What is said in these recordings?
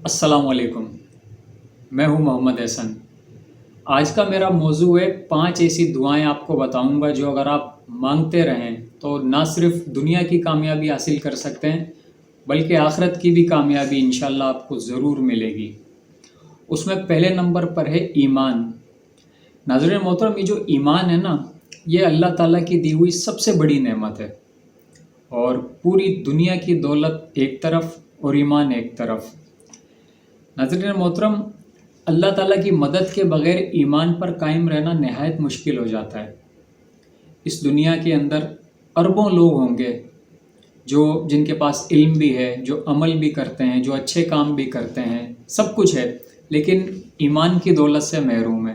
السلام علیکم، میں ہوں محمد احسن۔ آج کا میرا موضوع ہے 5 ایسی دعائیں آپ کو بتاؤں گا جو اگر آپ مانگتے رہیں تو نہ صرف دنیا کی کامیابی حاصل کر سکتے ہیں بلکہ آخرت کی بھی کامیابی انشاءاللہ آپ کو ضرور ملے گی۔ اس میں پہلے نمبر پر ہے ایمان۔ ناظرین محترم، یہ جو ایمان ہے نا، یہ اللہ تعالیٰ کی دی ہوئی سب سے بڑی نعمت ہے، اور پوری دنیا کی دولت ایک طرف اور ایمان ایک طرف۔ ناظرین محترم، اللہ تعالیٰ کی مدد کے بغیر ایمان پر قائم رہنا نہایت مشکل ہو جاتا ہے۔ اس دنیا کے اندر اربوں لوگ ہوں گے جن کے پاس علم بھی ہے، جو عمل بھی کرتے ہیں، جو اچھے کام بھی کرتے ہیں، سب کچھ ہے، لیکن ایمان کی دولت سے محروم ہے۔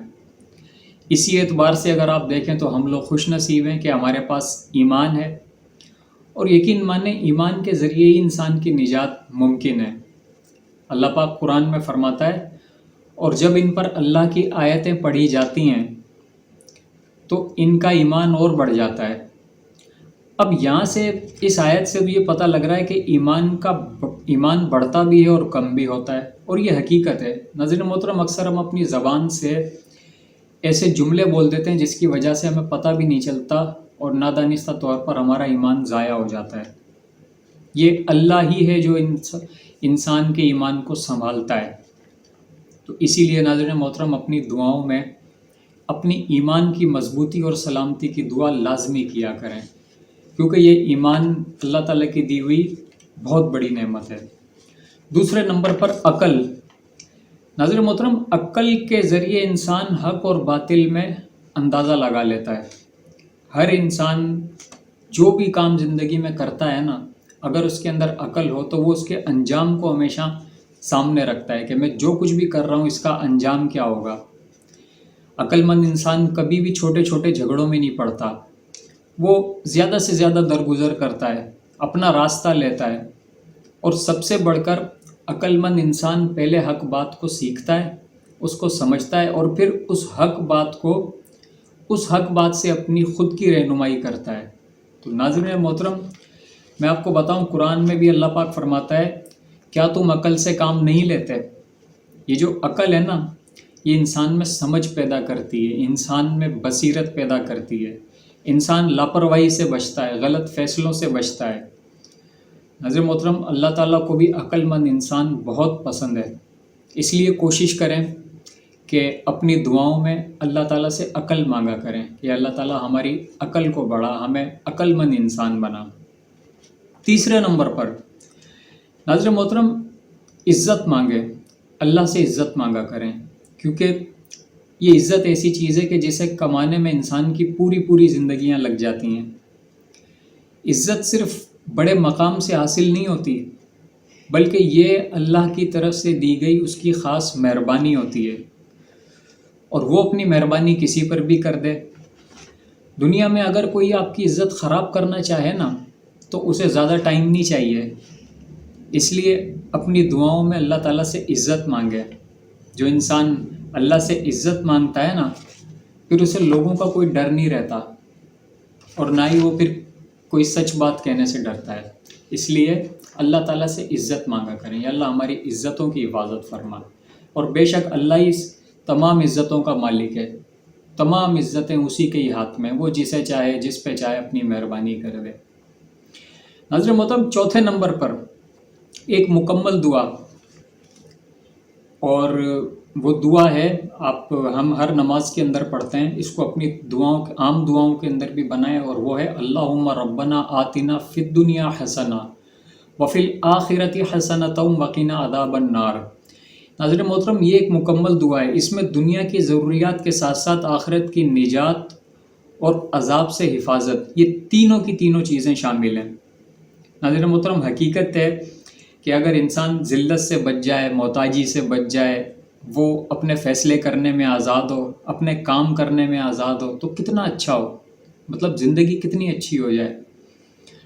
اسی اعتبار سے اگر آپ دیکھیں تو ہم لوگ خوش نصیب ہیں کہ ہمارے پاس ایمان ہے، اور یقین مانیں ایمان کے ذریعے ہی انسان کی نجات ممکن ہے۔ اللہ پاک قرآن میں فرماتا ہے، اور جب ان پر اللہ کی آیتیں پڑھی جاتی ہیں تو ان کا ایمان اور بڑھ جاتا ہے۔ اب یہاں سے اس آیت سے بھی یہ پتہ لگ رہا ہے کہ ایمان بڑھتا بھی ہے اور کم بھی ہوتا ہے، اور یہ حقیقت ہے۔ ناظرین محترم، اکثر ہم اپنی زبان سے ایسے جملے بول دیتے ہیں جس کی وجہ سے ہمیں پتہ بھی نہیں چلتا اور نادانستہ طور پر ہمارا ایمان ضائع ہو جاتا ہے۔ یہ اللہ ہی ہے جو انسان کے ایمان کو سنبھالتا ہے۔ تو اسی لیے ناظرین محترم، اپنی دعاؤں میں اپنی ایمان کی مضبوطی اور سلامتی کی دعا لازمی کیا کریں، کیونکہ یہ ایمان اللہ تعالیٰ کی دی ہوئی بہت بڑی نعمت ہے۔ دوسرے نمبر پر عقل۔ ناظرین محترم، عقل کے ذریعے انسان حق اور باطل میں اندازہ لگا لیتا ہے۔ ہر انسان جو بھی کام زندگی میں کرتا ہے نا، اگر اس کے اندر عقل ہو تو وہ اس کے انجام کو ہمیشہ سامنے رکھتا ہے کہ میں جو کچھ بھی کر رہا ہوں اس کا انجام کیا ہوگا۔ عقل مند انسان کبھی بھی چھوٹے چھوٹے جھگڑوں میں نہیں پڑتا، وہ زیادہ سے زیادہ درگزر کرتا ہے، اپنا راستہ لیتا ہے، اور سب سے بڑھ کر عقل مند انسان پہلے حق بات کو سیکھتا ہے، اس کو سمجھتا ہے، اور پھر اس حق بات سے اپنی خود کی رہنمائی کرتا ہے۔ تو ناظرین محترم، میں آپ کو بتاؤں، قرآن میں بھی اللہ پاک فرماتا ہے، کیا تم عقل سے کام نہیں لیتے؟ یہ جو عقل ہے نا، یہ انسان میں سمجھ پیدا کرتی ہے، انسان میں بصیرت پیدا کرتی ہے، انسان لاپرواہی سے بچتا ہے، غلط فیصلوں سے بچتا ہے۔ ناظرین محترم، اللہ تعالیٰ کو بھی عقل مند انسان بہت پسند ہے، اس لیے کوشش کریں کہ اپنی دعاؤں میں اللہ تعالیٰ سے عقل مانگا کریں کہ اللہ تعالیٰ ہماری عقل کو بڑھا، ہمیں عقل مند انسان بنا۔ تیسرے نمبر پر ناظرین محترم، عزت مانگے، اللہ سے عزت مانگا کریں، کیونکہ یہ عزت ایسی چیز ہے کہ جسے کمانے میں انسان کی پوری زندگیاں لگ جاتی ہیں۔ عزت صرف بڑے مقام سے حاصل نہیں ہوتی، بلکہ یہ اللہ کی طرف سے دی گئی اس کی خاص مہربانی ہوتی ہے، اور وہ اپنی مہربانی کسی پر بھی کر دے۔ دنیا میں اگر کوئی آپ کی عزت خراب کرنا چاہے نا تو اسے زیادہ ٹائم نہیں چاہیے، اس لیے اپنی دعاؤں میں اللہ تعالیٰ سے عزت مانگے۔ جو انسان اللہ سے عزت مانگتا ہے نا، پھر اسے لوگوں کا کوئی ڈر نہیں رہتا، اور نہ ہی وہ پھر کوئی سچ بات کہنے سے ڈرتا ہے۔ اس لیے اللہ تعالیٰ سے عزت مانگا کریں، یا اللہ ہماری عزتوں کی حفاظت فرما، اور بے شک اللہ ہی تمام عزتوں کا مالک ہے، تمام عزتیں اسی کے ہی ہاتھ میں، وہ جسے چاہے جس پہ چاہے اپنی مہربانی کر دے۔ ناظرین محترم، چوتھے نمبر پر ایک مکمل دعا، اور وہ دعا ہے ہم ہر نماز کے اندر پڑھتے ہیں، اس کو اپنی عام دعاؤں کے اندر بھی بنائیں، اور وہ ہے اللہم ربنا آتنا فی الدنیا حسنہ وفی الآخرۃ حسنۃ وقنا عذاب النار۔ ناظرین محترم، یہ ایک مکمل دعا ہے، اس میں دنیا کی ضروریات کے ساتھ ساتھ آخرت کی نجات اور عذاب سے حفاظت، یہ تینوں کی تینوں چیزیں شامل ہیں۔ ناظرین محترم، حقیقت ہے کہ اگر انسان ذلت سے بچ جائے، محتاجی سے بچ جائے، وہ اپنے فیصلے کرنے میں آزاد ہو، اپنے کام کرنے میں آزاد ہو، تو کتنا اچھا ہو، مطلب زندگی کتنی اچھی ہو جائے۔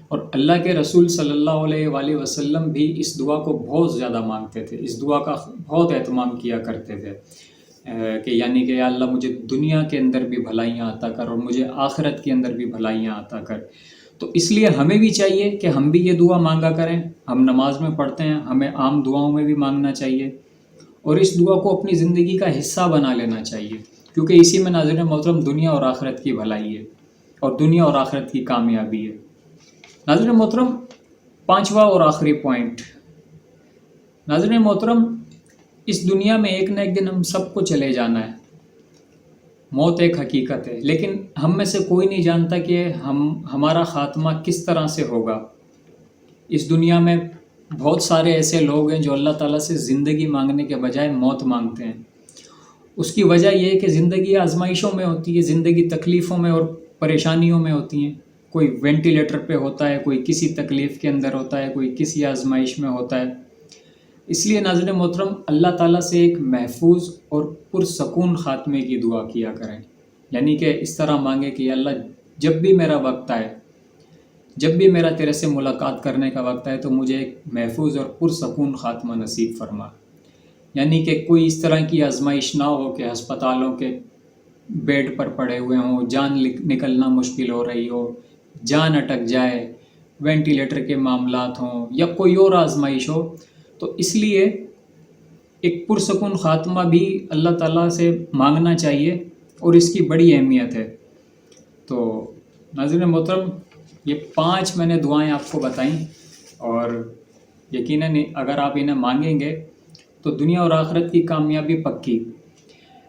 اور اللہ کے رسول صلی اللہ علیہ وآلہ وسلم بھی اس دعا کو بہت زیادہ مانگتے تھے، اس دعا کا بہت اہتمام کیا کرتے تھے، کہ یعنی کہ یا اللہ مجھے دنیا کے اندر بھی بھلائیاں عطا کر اور مجھے آخرت کے اندر بھی بھلائیاں عطا کر۔ تو اس لیے ہمیں بھی چاہیے کہ ہم بھی یہ دعا مانگا کریں. ہم نماز میں پڑھتے ہیں, ہمیں عام دعاؤں میں بھی مانگنا چاہیے اور اس دعا کو اپنی زندگی کا حصہ بنا لینا چاہیے, کیونکہ اسی میں ناظرین محترم دنیا اور آخرت کی بھلائی ہے اور دنیا اور آخرت کی کامیابی ہے. ناظرین محترم, پانچواں اور آخری پوائنٹ. ناظرین محترم, اس دنیا میں ایک نہ ایک دن ہم سب کو چلے جانا ہے. موت ایک حقیقت ہے, لیکن ہم میں سے کوئی نہیں جانتا کہ ہمارا خاتمہ کس طرح سے ہوگا. اس دنیا میں بہت سارے ایسے لوگ ہیں جو اللہ تعالیٰ سے زندگی مانگنے کے بجائے موت مانگتے ہیں. اس کی وجہ یہ ہے کہ زندگی آزمائشوں میں ہوتی ہے, زندگی تکلیفوں میں اور پریشانیوں میں ہوتی ہیں. کوئی وینٹیلیٹر پہ ہوتا ہے, کوئی کسی تکلیف کے اندر ہوتا ہے, کوئی کسی آزمائش میں ہوتا ہے. اس لیے ناظرین محترم اللہ تعالیٰ سے ایک محفوظ اور پرسکون خاتمے کی دعا کیا کریں. یعنی کہ اس طرح مانگے کہ اللہ جب بھی میرا وقت آئے, جب بھی میرا تیرے سے ملاقات کرنے کا وقت آئے تو مجھے ایک محفوظ اور پرسکون خاتمہ نصیب فرما. یعنی کہ کوئی اس طرح کی آزمائش نہ ہو کہ ہسپتالوں کے بیڈ پر پڑے ہوئے ہوں, جان نکلنا مشکل ہو رہی ہو, جان اٹک جائے, وینٹیلیٹر کے معاملات ہوں یا کوئی اور آزمائش ہو. تو اس لیے ایک پرسکون خاتمہ بھی اللہ تعالیٰ سے مانگنا چاہیے اور اس کی بڑی اہمیت ہے. تو ناظرین محترم, یہ 5 میں نے دعائیں آپ کو بتائیں اور یقیناً اگر آپ انہیں مانگیں گے تو دنیا اور آخرت کی کامیابی پکی.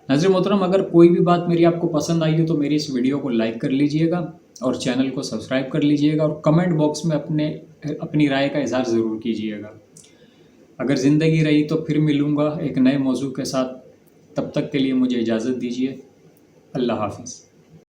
ناظرین محترم, اگر کوئی بھی بات میری آپ کو پسند آئی ہو تو میری اس ویڈیو کو لائک کر لیجئے گا اور چینل کو سبسکرائب کر لیجئے گا اور کمنٹ باکس میں اپنی رائے کا اظہار ضرور کیجئے گا. اگر زندگی رہی تو پھر ملوں گا ایک نئے موضوع کے ساتھ. تب تک کے لیے مجھے اجازت دیجیے. اللہ حافظ.